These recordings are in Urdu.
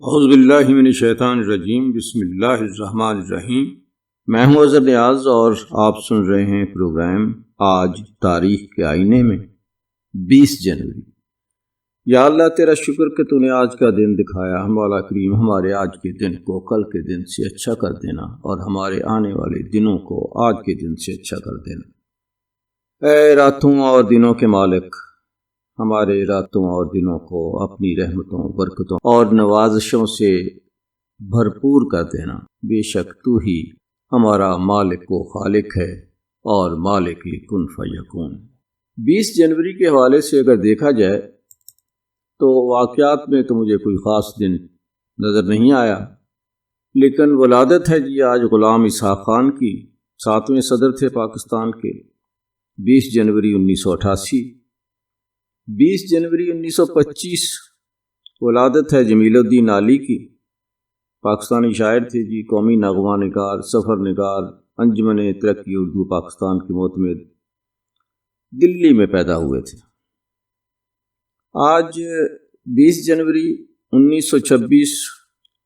اعوذ باللہ من الشیطان الرجیم، بسم اللہ الرحمن الرحیم۔ میں ہوں اظہر نیاز اور آپ سن رہے ہیں پروگرام آج تاریخ کے آئینے میں 20 جنوری۔ یا اللہ تیرا شکر کہ تو نے آج کا دن دکھایا، ہم مولا کریم ہمارے آج کے دن کو کل کے دن سے اچھا کر دینا اور ہمارے آنے والے دنوں کو آج کے دن سے اچھا کر دینا۔ اے راتوں اور دنوں کے مالک، ہمارے راتوں اور دنوں کو اپنی رحمتوں، برکتوں اور نوازشوں سے بھرپور کر دینا۔ بے شک تو ہی ہمارا مالک و خالق ہے اور مالک کن فیکون۔ 20 جنوری کے حوالے سے اگر دیکھا جائے تو واقعات میں تو مجھے کوئی خاص دن نظر نہیں آیا، لیکن ولادت ہے جی آج غلام اسحاق خان کی، 7ویں صدر تھے پاکستان کے۔ 20 جنوری 1988، 20 جنوری 1925 ولادت ہے جمیل الدین علی کی، پاکستانی شاعر تھے جی، قومی نغمہ نگار، سفر نگار، انجمن ترقی اردو پاکستان کے معتمد، دلی میں پیدا ہوئے تھے۔ آج 20 جنوری 1926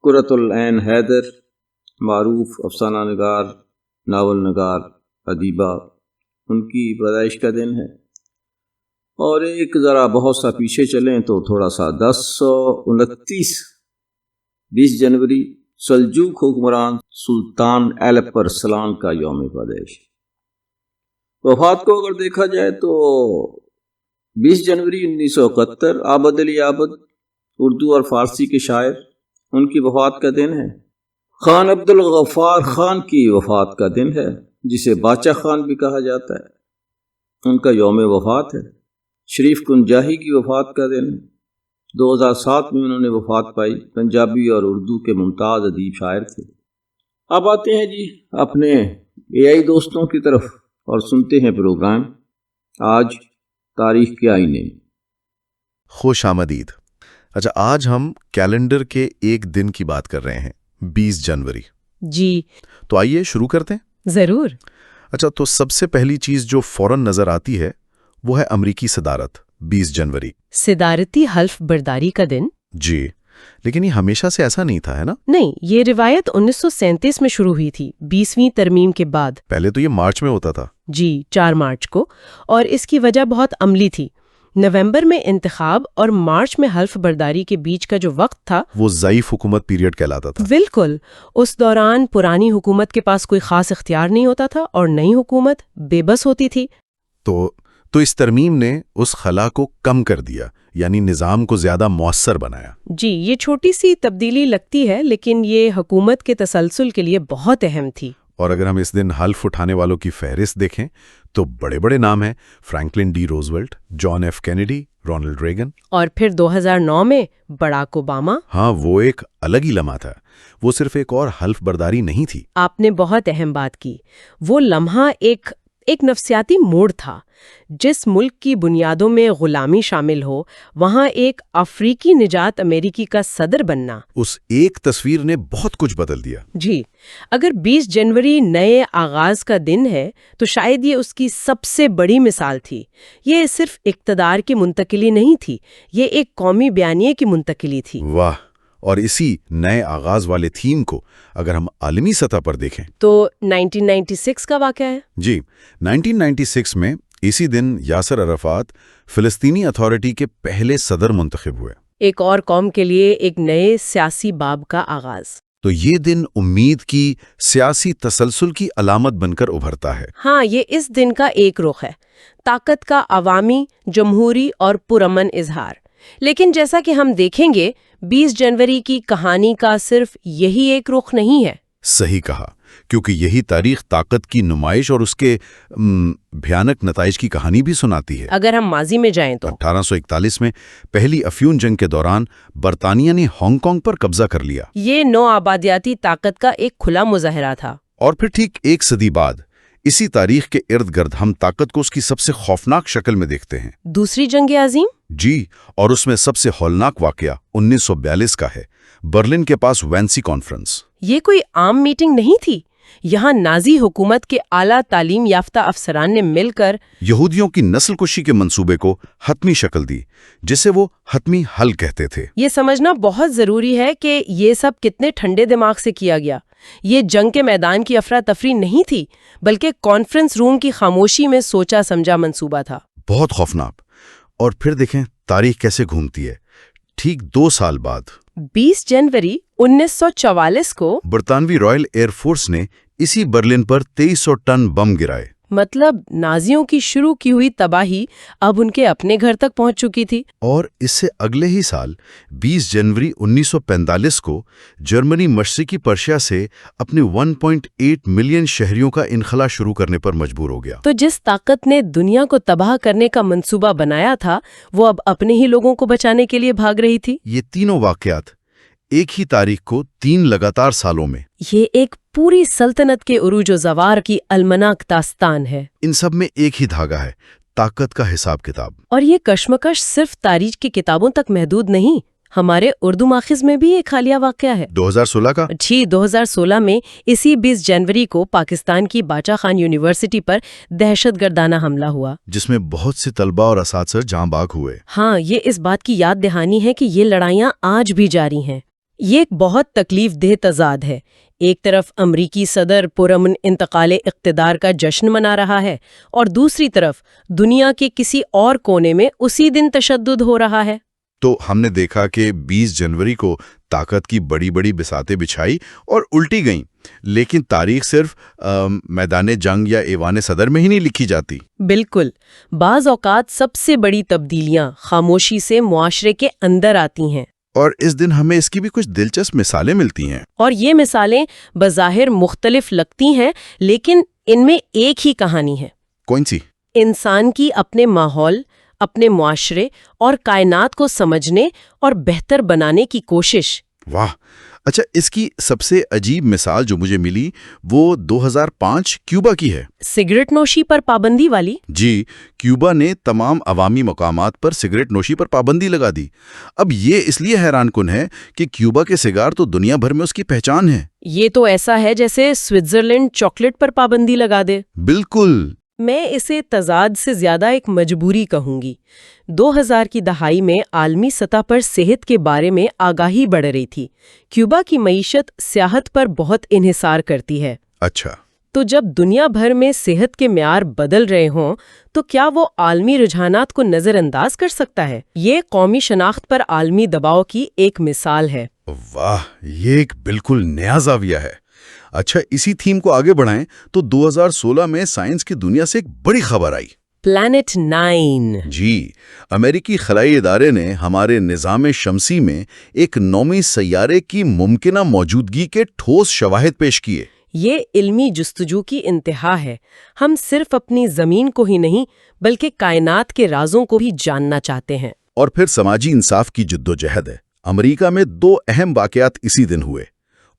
قرۃ العین حیدر، معروف افسانہ نگار، ناول نگار، ادیبہ، ان کی پیدائش کا دن ہے۔ اور ایک ذرا بہت سا پیچھے چلیں تو تھوڑا سا 1029 20 جنوری سلجوق حکمران سلطان ایلپ ارسلان کا یوم پیدائش۔ وفات کو اگر دیکھا جائے تو 20 جنوری 1971 عابد علی عابد، اردو اور فارسی کے شاعر، ان کی وفات کا دن ہے۔ خان عبد الغفار خان کی وفات کا دن ہے، جسے باچا خان بھی کہا جاتا ہے، ان کا یوم وفات ہے۔ شریف کنجاہی کی وفات کا دن ہے، 2007 میں انہوں نے وفات پائی، پنجابی اور اردو کے ممتاز ادیب شاعر تھے۔ اب آتے ہیں جی اپنے اے آئی دوستوں کی طرف اور سنتے ہیں پروگرام آج تاریخ کے آئینے میں۔ خوش آمدید۔ اچھا، آج ہم کیلنڈر کے ایک دن کی بات کر رہے ہیں، 20 جنوری۔ جی تو آئیے شروع کرتے ہیں۔ ضرور۔ اچھا، تو سب سے پہلی چیز جو فوراً نظر آتی ہے وہ ہے امریکی صدارت، 20 جنوری۔ صدارتی حلف برداری کا دن؟ جی، لیکن یہ ہمیشہ سے ایسا نہیں تھا، ہے نا؟ نہیں، یہ روایت 1937 میں شروع ہوئی تھی، 20ویں ترمیم کے بعد۔ پہلے تو یہ مارچ میں ہوتا تھا۔ جی، 4 مارچ کو، اور اس کی وجہ بہت عملی تھی۔ نومبر میں انتخاب اور مارچ میں حلف برداری کے بیچ کا جو وقت تھا وہ ضعیف حکومت پیریڈ کہلاتا تھا۔ بالکل، اس دوران پرانی حکومت کے پاس کوئی خاص اختیار نہیں ہوتا تھا اور نئی حکومت بے بس ہوتی تھی۔ تو اس ترمیم نے اس خلا کو کم کر دیا، یعنی نظام کو زیادہ مؤثر بنایا۔ جی، یہ چھوٹی سی تبدیلی لگتی ہے، لیکن یہ حکومت کے تسلسل کے لیے بہت اہم تھی۔ اور اگر ہم اس دن حلف اٹھانے والوں کی فہرست دیکھیں تو بڑے بڑے نام ہیں، Franklin D Roosevelt, John F Kennedy, Ronald Reagan, اور پھر 2009 میں براک اوباما۔ ہاں، وہ ایک الگ ہی لمحہ تھا، وہ صرف ایک اور حلف برداری نہیں تھی۔ آپ نے بہت اہم بات کی، وہ لمحہ ایک نفسیاتی موڑ تھا۔ جس ملک کی بنیادوں میں غلامی شامل ہو، وہاں ایک افریقی نژاد امریکی کا صدر بننا، اس ایک تصویر نے بہت کچھ بدل دیا۔ جی، اگر 20 جنوری نئے آغاز کا دن ہے تو شاید یہ اس کی سب سے بڑی مثال تھی۔ یہ صرف اقتدار کی منتقلی نہیں تھی، یہ ایک قومی بیانیے کی منتقلی تھی۔ واہ! اور اسی نئے آغاز والے تھیم کو اگر ہم عالمی سطح پر دیکھیں تو 1996 کا واقعہ ہے۔ جی، 1996 میں اسی دن یاسر عرفات فلسطینی اتھارٹی کے پہلے صدر منتخب ہوئے۔ ایک اور قوم کے لیے ایک نئے سیاسی باب کا آغاز۔ تو یہ دن امید کی، سیاسی تسلسل کی علامت بن کر ابھرتا ہے۔ ہاں، یہ اس دن کا ایک رخ ہے، طاقت کا عوامی، جمہوری اور پرامن اظہار۔ لیکن جیسا کہ ہم دیکھیں گے، 20 جنوری کی کہانی کا صرف یہی ایک رخ نہیں ہے۔ صحیح کہا، کیونکہ یہی تاریخ طاقت کی نمائش اور اس کے بھیانک نتائج کی کہانی بھی سناتی ہے۔ اگر ہم ماضی میں جائیں تو 1841 میں پہلی افیون جنگ کے دوران برطانیہ نے ہانگ کانگ پر قبضہ کر لیا۔ یہ نو آبادیاتی طاقت کا ایک کھلا مظاہرہ تھا۔ اور پھر ٹھیک ایک صدی بعد اسی تاریخ کے ارد گرد ہم طاقت کو اس کی سب سے خوفناک شکل میں دیکھتے ہیں، دوسری جنگ عظیم۔ جی، اور اس میں سب سے ہولناک واقعہ 1942 کا ہے، برلن کے پاس وینسی کانفرنس۔ یہ کوئی عام میٹنگ نہیں تھی، یہاں نازی حکومت کے اعلیٰ تعلیم یافتہ افسران نے مل کر یہودیوں کی نسل کشی کے منصوبے کو حتمی شکل دی، جسے وہ حتمی حل کہتے تھے۔ یہ سمجھنا بہت ضروری ہے کہ یہ سب کتنے ٹھنڈے دماغ سے کیا گیا۔ یہ جنگ کے میدان کی افراتفری نہیں تھی، بلکہ کانفرنس روم کی خاموشی میں سوچا سمجھا منصوبہ تھا۔ بہت خوفناک۔ اور پھر دیکھیں تاریخ کیسے گھومتی ہے۔ ٹھیک 2 سال بعد 20 جنوری 1944 کو برطانوی رائل ایئر فورس نے اسی برلن پر 2300 ٹن بم گرائے۔ مطلب نازیوں کی شروع کی ہوئی تباہی اب ان کے اپنے گھر تک پہنچ چکی تھی۔ اور اس سے اگلے ہی سال 20 جنوری 1945 کو جرمنی مشرقی پرشیا سے اپنے 1.8 ملین شہریوں کا انخلا شروع کرنے پر مجبور ہو گیا۔ تو جس طاقت نے دنیا کو تباہ کرنے کا منصوبہ بنایا تھا وہ اب اپنے ہی لوگوں کو بچانے کے لیے بھاگ رہی تھی۔ یہ تینوں واقعات ایک ہی تاریخ کو 3 لگاتار سالوں میں، یہ ایک پوری سلطنت کے عروج و زوال کی المناک داستان ہے۔ ان سب میں ایک ہی دھاگا ہے، طاقت کا حساب کتاب۔ اور یہ کشمکش صرف تاریخ کی کتابوں تک محدود نہیں، ہمارے اردو ماخذ میں بھی ایک حالیہ واقعہ ہے۔ 2016 کا 2016 میں اسی 20 جنوری کو پاکستان کی باچا خان یونیورسٹی پر دہشت گردانہ حملہ ہوا، جس میں بہت سے طلبہ اور اساتذہ جاں بحق ہوئے۔ ہاں، یہ اس بات کی یاد دہانی ہے کہ یہ لڑائیاں آج بھی جاری ہیں۔ یہ ایک بہت تکلیف دہ تضاد ہے۔ ایک طرف امریکی صدر پرامن انتقال اقتدار کا جشن منا رہا ہے اور دوسری طرف دنیا کے کسی اور کونے میں اسی دن تشدد ہو رہا ہے۔ تو ہم نے دیکھا کہ 20 جنوری کو طاقت کی بڑی بڑی بساتیں بچھائی اور الٹی گئیں، لیکن تاریخ صرف میدان جنگ یا ایوان صدر میں ہی نہیں لکھی جاتی۔ بالکل، بعض اوقات سب سے بڑی تبدیلیاں خاموشی سے معاشرے کے اندر آتی ہیں۔ اور اس دن ہمیں اس کی بھی کچھ دلچسپ مثالیں ملتی ہیں۔ اور یہ مثالیں بظاہر مختلف لگتی ہیں، لیکن ان میں ایک ہی کہانی ہے۔ کون سی؟ انسان کی اپنے ماحول، اپنے معاشرے اور کائنات کو سمجھنے اور بہتر بنانے کی کوشش۔ واہ! اچھا، اس کی سب سے عجیب مثال جو مجھے ملی وہ 2005 کیوبا کی ہے۔ سگریٹ نوشی پر پابندی والی؟ جی، کیوبا نے تمام عوامی مقامات پر سگریٹ نوشی پر پابندی لگا دی۔ اب یہ اس لیے حیران کن ہے کہ کیوبا کے سگار تو دنیا بھر میں اس کی پہچان ہے۔ یہ تو ایسا ہے جیسے سوئٹزرلینڈ چاکلیٹ پر پابندی لگا دے۔ بالکل۔ میں اسے تضاد سے زیادہ ایک مجبوری کہوں گی۔ 2000 کی دہائی میں عالمی سطح پر صحت کے بارے میں آگاہی بڑھ رہی تھی۔ کیوبا کی معیشت سیاحت پر بہت انحصار کرتی ہے۔ اچھا، تو جب دنیا بھر میں صحت کے معیار بدل رہے ہوں تو کیا وہ عالمی رجحانات کو نظر انداز کر سکتا ہے؟ یہ قومی شناخت پر عالمی دباؤ کی ایک مثال ہے۔ واہ، یہ ایک بالکل نیا زاویہ ہے۔ اچھا، اسی تھیم کو آگے بڑھائیں تو 2016 میں سائنس کی دنیا سے ایک بڑی خبر آئی۔ پلانٹ 9۔ جی، امریکی خلائی ادارے نے ہمارے نظام شمسی میں ایک نویں سیارے کی ممکنہ موجودگی کے ٹھوس شواہد پیش کیے۔ یہ علمی جستجو کی انتہا ہے۔ ہم صرف اپنی زمین کو ہی نہیں بلکہ کائنات کے رازوں کو بھی جاننا چاہتے ہیں۔ اور پھر سماجی انصاف کی جدوجہد ہے۔ امریکہ میں 2 اہم واقعات اسی دن ہوئے۔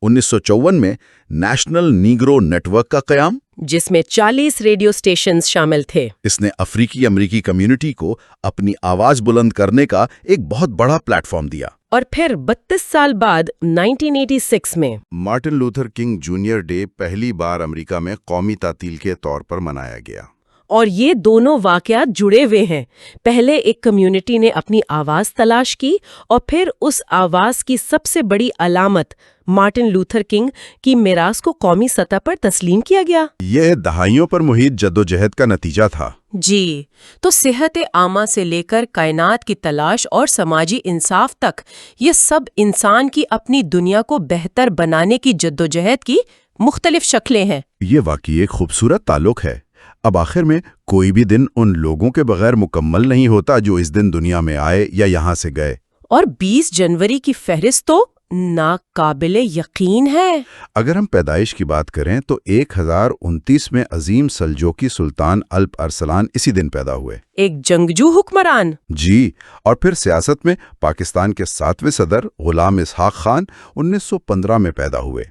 1954 میں نیشنل نیگرو نیٹ ورک کا قیام، جس میں 40 ریڈیو سٹیشنز شامل تھے۔ اس نے افریقی امریکی کمیونٹی کو اپنی آواز بلند کرنے کا ایک بہت بڑا پلیٹ فارم دیا۔ اور پھر 32 سال بعد 1986 میں Martin Luther king junior day پہلی بار امریکہ میں قومی تعطیل کے طور پر منایا گیا۔ اور یہ دونوں واقعات جڑے ہوئے ہیں۔ پہلے ایک کمیونٹی نے اپنی آواز تلاش کی اور پھر اس آواز کی سب سے بڑی علامت مارٹن لوتھر کنگ کی میراث کو قومی سطح پر تسلیم کیا گیا۔ یہ دہائیوں پر محیط جدوجہد کا نتیجہ تھا۔ جی، تو صحت عامہ سے لے کر کائنات کی تلاش اور سماجی انصاف تک، یہ سب انسان کی اپنی دنیا کو بہتر بنانے کی جدوجہد کی مختلف شکلیں ہیں۔ یہ واقعی ایک خوبصورت تعلق ہے۔ اب آخر میں کوئی بھی دن ان لوگوں کے بغیر مکمل نہیں ہوتا جو اس دن دنیا میں آئے یا یہاں سے گئے۔ اور 20 جنوری کی فہرست تو ناقابل یقین ہے۔ اگر ہم پیدائش کی بات کریں تو 1029 میں عظیم سلجوقی سلطان الپ ارسلان اسی دن پیدا ہوئے۔ ایک جنگجو حکمران۔ جی، اور پھر سیاست میں پاکستان کے 7ویں صدر غلام اسحاق خان 1915 میں پیدا ہوئے۔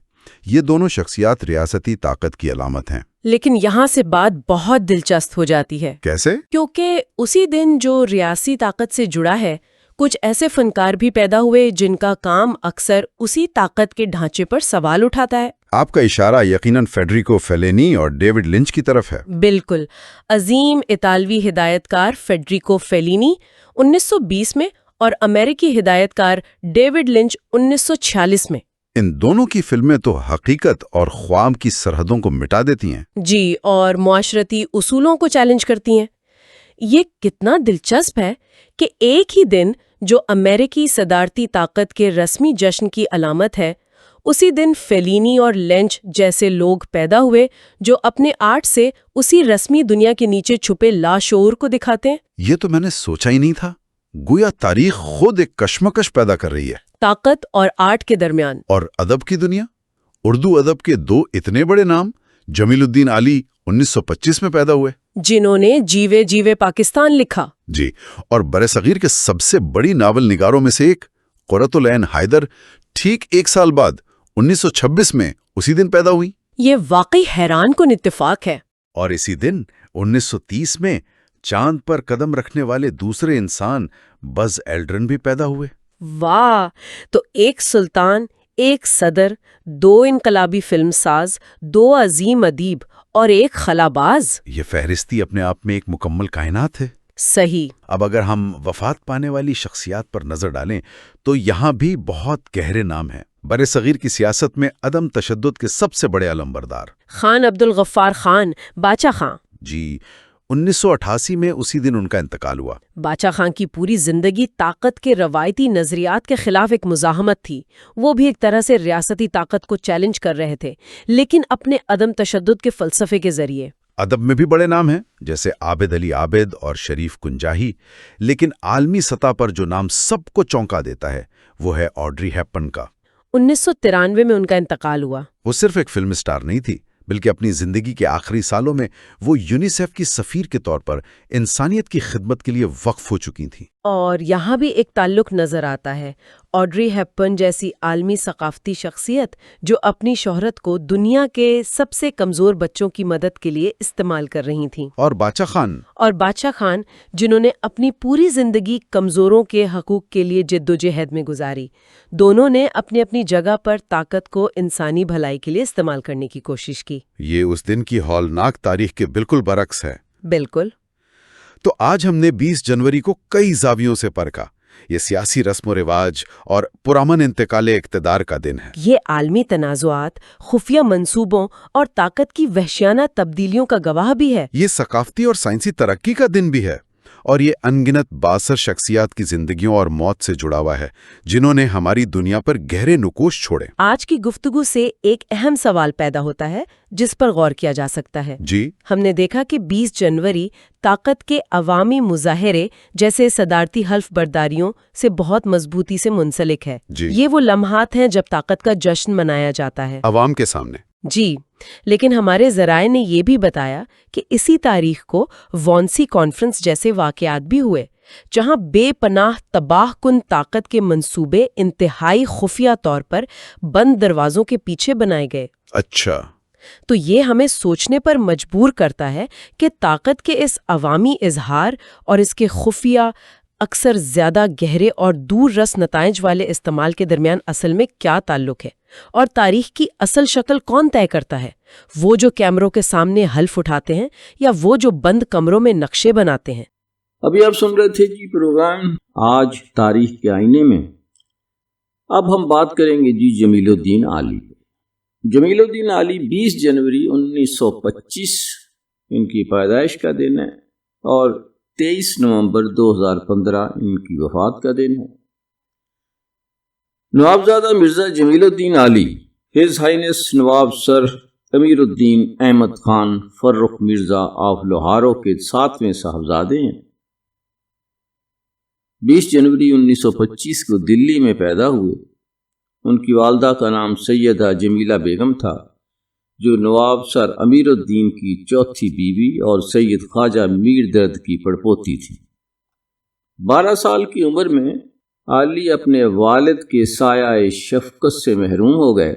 یہ دونوں شخصیات ریاستی طاقت کی علامت ہیں۔ لیکن یہاں سے بات بہت دلچسپ ہو جاتی ہے۔ کیسے؟ کیونکہ اسی دن جو ریاسی طاقت سے جڑا ہے، کچھ ایسے فنکار بھی پیدا ہوئے جن کا کام اکثر اسی طاقت کے ڈھانچے پر سوال اٹھاتا ہے۔ آپ کا اشارہ یقیناً فیڈریکو فیلینی اور ڈیوڈ لنچ کی طرف ہے۔ بالکل، عظیم اطالوی ہدایت کار فیڈریکو فیلینی 1920 میں اور امریکی ہدایت کار ڈیوڈ لنچ 1946 میں۔ ان دونوں کی فلمیں تو حقیقت اور خواب کی سرحدوں کو مٹا دیتی ہیں۔ جی، اور معاشرتی اصولوں کو چیلنج کرتی ہیں۔ یہ کتنا دلچسپ ہے کہ ایک ہی دن جو امریکی صدارتی طاقت کے رسمی جشن کی علامت ہے، اسی دن فیلینی اور لنچ جیسے لوگ پیدا ہوئے جو اپنے آرٹ سے اسی رسمی دنیا کے نیچے چھپے لاشعور کو دکھاتے ہیں۔ یہ تو میں نے سوچا ہی نہیں تھا۔ گویا تاریخ خود ایک کشمکش پیدا کر رہی ہے، طاقت اور آرٹ کے درمیان۔ اور ادب کی دنیا، اردو ادب کے دو اتنے بڑے نام، جمیل الدین علی 1925 میں پیدا ہوئے، جنہوں نے جیوے جیوے پاکستان لکھا۔ جی، اور برصغیر کے سب سے بڑی ناول نگاروں میں سے ایک قرۃ العین حیدر ٹھیک 1 سال بعد 1926 میں اسی دن پیدا ہوئی۔ یہ واقعی حیران کن اتفاق ہے۔ اور اسی دن 1930 میں چاند پر قدم رکھنے والے دوسرے انسان بز ایلڈرن بھی پیدا ہوئے۔ واہ! تو ایک سلطان، ایک صدر، 2 انقلابی فلم ساز، 2 عظیم ادیب اور ایک خلاباز۔ یہ فہرستی اپنے آپ میں ایک مکمل کائنات ہے۔ صحیح۔ اب اگر ہم وفات پانے والی شخصیات پر نظر ڈالیں تو یہاں بھی بہت گہرے نام ہیں۔ برصغیر کی سیاست میں عدم تشدد کے سب سے بڑے علمبردار خان عبد الغفار خان، باچا خان۔ جی، 1988 میں اسی دن ان کا انتقال ہوا۔ باچا خان کی پوری زندگی طاقت کے روایتی نظریات کے خلاف ایک مزاحمت تھی۔ وہ بھی ایک طرح سے ریاستی طاقت کو چیلنج کر رہے تھے، لیکن اپنے عدم تشدد کے فلسفے کے ذریعے۔ ادب میں بھی بڑے نام ہیں جیسے عابد علی عابد اور شریف کنجاہی، لیکن عالمی سطح پر جو نام سب کو چونکا دیتا ہے وہ ہے آڈری ہیپبرن کا۔ 1993 میں ان کا انتقال ہوا۔ وہ صرف ایک فلم سٹار نہیں تھی، بلکہ اپنی زندگی کے آخری سالوں میں وہ یونیسیف کی سفیر کے طور پر انسانیت کی خدمت کے لیے وقف ہو چکی تھیں۔ اور یہاں بھی ایک تعلق نظر آتا ہے، آڈری ہیپبرن جیسی عالمی ثقافتی شخصیت جو اپنی شہرت کو دنیا کے سب سے کمزور بچوں کی مدد کے لیے استعمال کر رہی تھیں۔ اور باچا خان جنہوں نے اپنی پوری زندگی کمزوروں کے حقوق کے لیے جدوجہد میں گزاری۔ دونوں نے اپنی اپنی جگہ پر طاقت کو انسانی بھلائی کے لیے استعمال کرنے کی کوشش کی۔ یہ اس دن کی ہولناک تاریخ کے بالکل برعکس ہے۔ بالکل۔ تو آج ہم نے 20 جنوری کو کئی زاویوں سے پرکھا۔ یہ سیاسی رسم و رواج اور پرامن انتقال اقتدار کا دن ہے۔ یہ عالمی تنازعات، خفیہ منصوبوں اور طاقت کی وحشیانہ تبدیلیوں کا گواہ بھی ہے۔ یہ ثقافتی اور سائنسی ترقی کا دن بھی ہے، اور یہ انگنت بااثر شخصیات کی زندگیوں اور موت سے جڑا ہوا ہے جنہوں نے ہماری دنیا پر گہرے نقوش چھوڑے۔ آج کی گفتگو سے ایک اہم سوال پیدا ہوتا ہے جس پر غور کیا جا سکتا ہے۔ جی، ہم نے دیکھا کہ 20 جنوری طاقت کے عوامی مظاہرے جیسے صدارتی حلف برداریوں سے بہت مضبوطی سے منسلک ہے۔ جی، یہ وہ لمحات ہیں جب طاقت کا جشن منایا جاتا ہے عوام کے سامنے۔ جی، لیکن ہمارے ذرائع نے یہ بھی بتایا کہ اسی تاریخ کو وانسی کانفرنس جیسے واقعات بھی ہوئے جہاں بے پناہ تباہ کن طاقت کے منصوبے انتہائی خفیہ طور پر بند دروازوں کے پیچھے بنائے گئے۔ اچھا، تو یہ ہمیں سوچنے پر مجبور کرتا ہے کہ طاقت کے اس عوامی اظہار اور اس کے خفیہ، اکثر زیادہ گہرے اور دور رس نتائج والے استعمال کے درمیان اصل میں کیا تعلق ہے، اور تاریخ کی اصل شکل کون طے کرتا ہے؟ وہ جو کیمروں کے سامنے حلف اٹھاتے ہیں یا وہ جو بند کمروں میں نقشے بناتے ہیں؟ ابھی آپ سن رہے تھے جی پروگرام آج تاریخ کے آئینے میں۔ اب ہم بات کریں گے جی جمیل الدین علی پہ۔ جمیل الدین علی 20 جنوری 1925 ان کی پیدائش کا دن ہے اور 23 نومبر 2015 ان کی وفات کا دن ہے۔ نوابزادہ مرزا جمیل الدین علی his Hines Nawab sir Amir Uddin Ahmad Khan Farrukh Mirza of لوہارو کے 7ویں صاحبزادے ہیں۔ 20 جنوری 1925 کو دلی میں پیدا ہوئے۔ ان کی والدہ کا نام سیدہ جمیلہ بیگم تھا جو نواب سر امیر الدین کی چوتھی بیوی اور سید خواجہ میر درد کی پڑپوتی تھی۔ 12 سال کی عمر میں علی اپنے والد کے سایہ شفقت سے محروم ہو گئے۔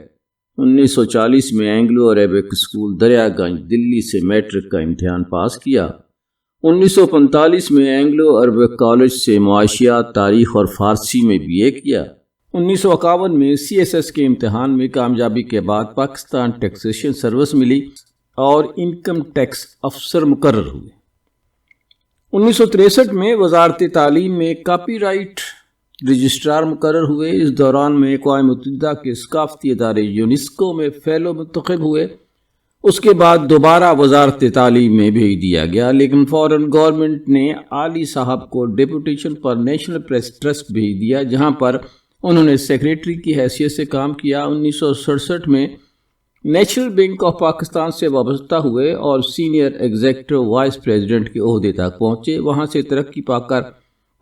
1940 میں Anglo Arabic school Darya Ganj دلی سے میٹرک کا امتحان پاس کیا۔ 1945 میں اینگلو عربک کالج سے معاشیات، تاریخ اور فارسی میں BA کیا۔ 1951 میں CSS کے امتحان میں کامیابی کے بعد پاکستان ٹیکسیشن سروس ملی اور انکم ٹیکس افسر مقرر ہوئے۔ 1963 میں وزارت تعلیم میں کاپی رائٹ رجسٹرار مقرر ہوئے۔ اس دوران میں اقوام متحدہ کے ثقافتی ادارے یونیسکو میں فیلو منتخب ہوئے۔ اس کے بعد دوبارہ وزارت تعلیم میں بھیج دیا گیا، لیکن فوراً گورنمنٹ نے عالی صاحب کو ڈیپوٹیشن پر نیشنل پریس ٹرسٹ بھیج دیا، جہاں پر انہوں نے سیکریٹری کی حیثیت سے کام کیا۔ 1967 میں نیشنل بینک آف پاکستان سے وابستہ ہوئے اور سینئر ایگزیکٹو وائس پریزیڈنٹ کے عہدے تک پہنچے۔ وہاں سے ترقی پا کر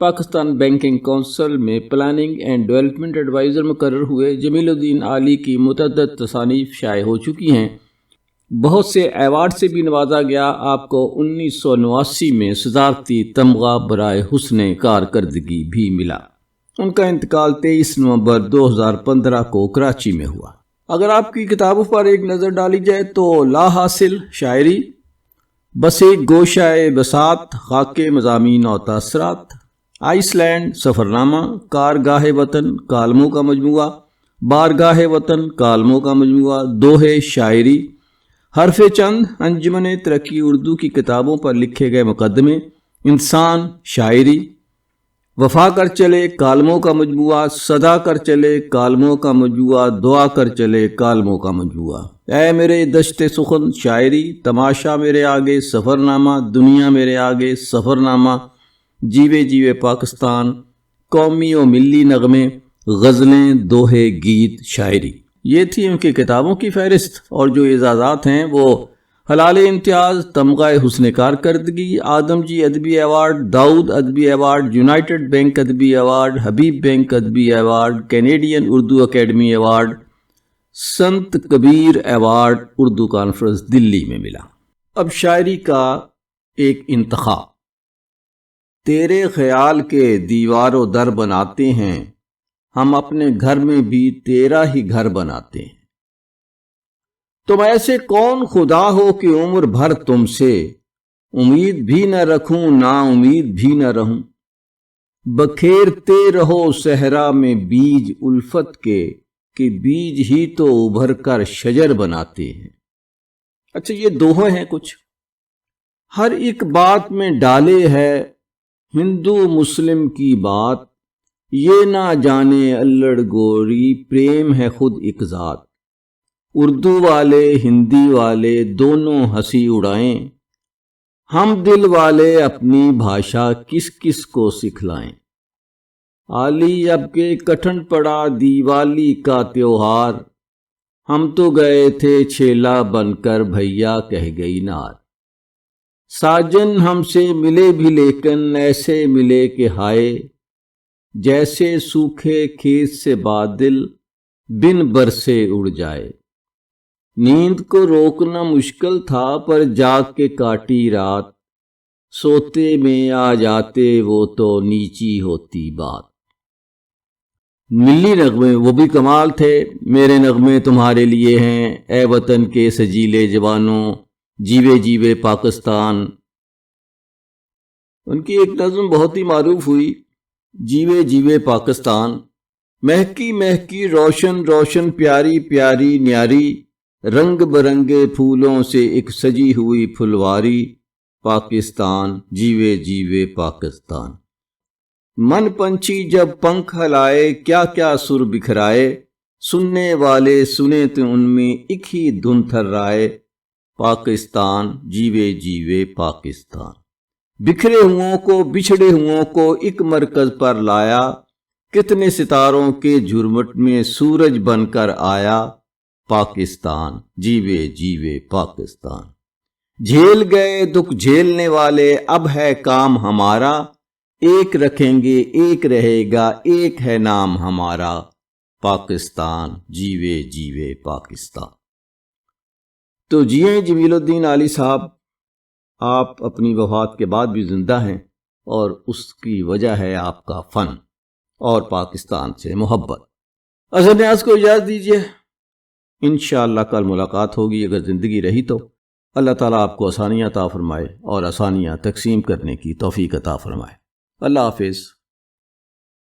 پاکستان بینکنگ کونسل میں پلاننگ اینڈ ڈیولپمنٹ ایڈوائزر مقرر ہوئے۔ جمیل الدین عالی کی متعدد تصانیف شائع ہو چکی ہیں، بہت سے ایوارڈ سے بھی نوازا گیا۔ آپ کو 1989 میں صدارتی تمغہ برائے حسن کارکردگی بھی ملا۔ ان کا انتقال 23 نومبر 2015 کو کراچی میں ہوا۔ اگر آپ کی کتابوں پر ایک نظر ڈالی جائے تو لا حاصل شاعری، بس ایک گوشہ بساط خاک مضامین و تاثرات، آئس لینڈ سفرنامہ، کارگاہ وطن کالموں کا مجموعہ، بارگاہ وطن کالموں کا مجموعہ، دوہے شاعری، حرف چند، انجمن ترقی اردو کی کتابوں پر لکھے گئے مقدمے، انسان شاعری، وفا کر چلے کالموں کا مجموعہ، صدا کر چلے کالموں کا مجموعہ، دعا کر چلے کالموں کا مجموعہ، اے میرے دشت سخن شاعری، تماشا میرے آگے سفرنامہ، دنیا میرے آگے سفرنامہ، جیوے جیوے پاکستان، قومی و ملی نغمے، غزلیں، دوہے، گیت، شاعری۔ یہ تھی ان کی کتابوں کی فہرست، اور جو اعزازات ہیں وہ حلال امتیاز، تمغہ حسن کارکردگی، آدم جی ادبی ایوارڈ، داؤد ادبی ایوارڈ، یونائٹڈ بینک ادبی ایوارڈ، حبیب بینک ادبی award, Canadian Urdu academy award, سنت کبیر ایوارڈ اردو کانفرنس دلی میں ملا۔ اب شاعری کا ایک انتخاب۔ تیرے خیال کے دیوار و در بناتے ہیں، ہم اپنے گھر میں بھی تیرا ہی گھر بناتے ہیں۔ تم ایسے کون خدا ہو کہ عمر بھر تم سے امید بھی نہ رکھوں، نا امید بھی نہ رہوں۔ بکھیرتے رہو صحرا میں بیج الفت کے، کہ بیج ہی تو ابھر کر شجر بناتے ہیں۔ اچھا، یہ دوہے ہیں کچھ۔ ہر ایک بات میں ڈالے ہے ہندو مسلم کی بات، یہ نہ جانے الڑ گوری پریم ہے خود ایک ذات۔ اردو والے ہندی والے دونوں ہنسی اڑائیں، ہم دل والے اپنی بھاشا کس کس کو سکھلائیں۔ عالی اب کے کٹھن پڑا دیوالی کا تیوہار، ہم تو گئے تھے چھیلا بن کر بھیا کہہ گئی نار۔ ساجن ہم سے ملے بھی لیکن ایسے ملے کہ ہائے، جیسے سوکھے کھیت سے بادل بن برسے اڑ جائے۔ نیند کو روکنا مشکل تھا پر جاگ کے کاٹی رات، سوتے میں آ جاتے وہ تو نیچی ہوتی بات۔ ملی نغمے وہ بھی کمال تھے۔ میرے نغمے تمہارے لیے ہیں، اے وطن کے سجیلے جوانوں، جیوے جیوے پاکستان۔ ان کی ایک نظم بہت ہی معروف ہوئی، جیوے جیوے پاکستان۔ مہکی مہکی روشن روشن پیاری پیاری نیاری، رنگ برنگے پھولوں سے ایک سجی ہوئی پھلواری، پاکستان جیوے جیوے پاکستان۔ من پنچھی جب پنکھ ہلائے کیا کیا سر بکھرائے، سننے والے سنے تو ان میں ایک ہی دھن تھرائے، پاکستان جیوے جیوے پاکستان۔ بکھرے ہوں کو بچھڑے ہوں کو ایک مرکز پر لایا، کتنے ستاروں کے جھرمٹ میں سورج بن کر آیا، پاکستان جیوے جیوے پاکستان۔ جھیل گئے دکھ جھیلنے والے اب ہے کام ہمارا، ایک رکھیں گے ایک رہے گا ایک ہے نام ہمارا، پاکستان جیوے جیوے پاکستان۔ تو جیئیں جمیل الدین عالی صاحب، آپ اپنی وفات کے بعد بھی زندہ ہیں، اور اس کی وجہ ہے آپ کا فن اور پاکستان سے محبت۔ اظہر نیاز کو اجازت دیجیے، انشاءاللہ کل ملاقات ہوگی اگر زندگی رہی تو۔ اللہ تعالیٰ آپ کو آسانیاں عطا فرمائے اور آسانیاں تقسیم کرنے کی توفیق عطا فرمائے۔ اللہ حافظ۔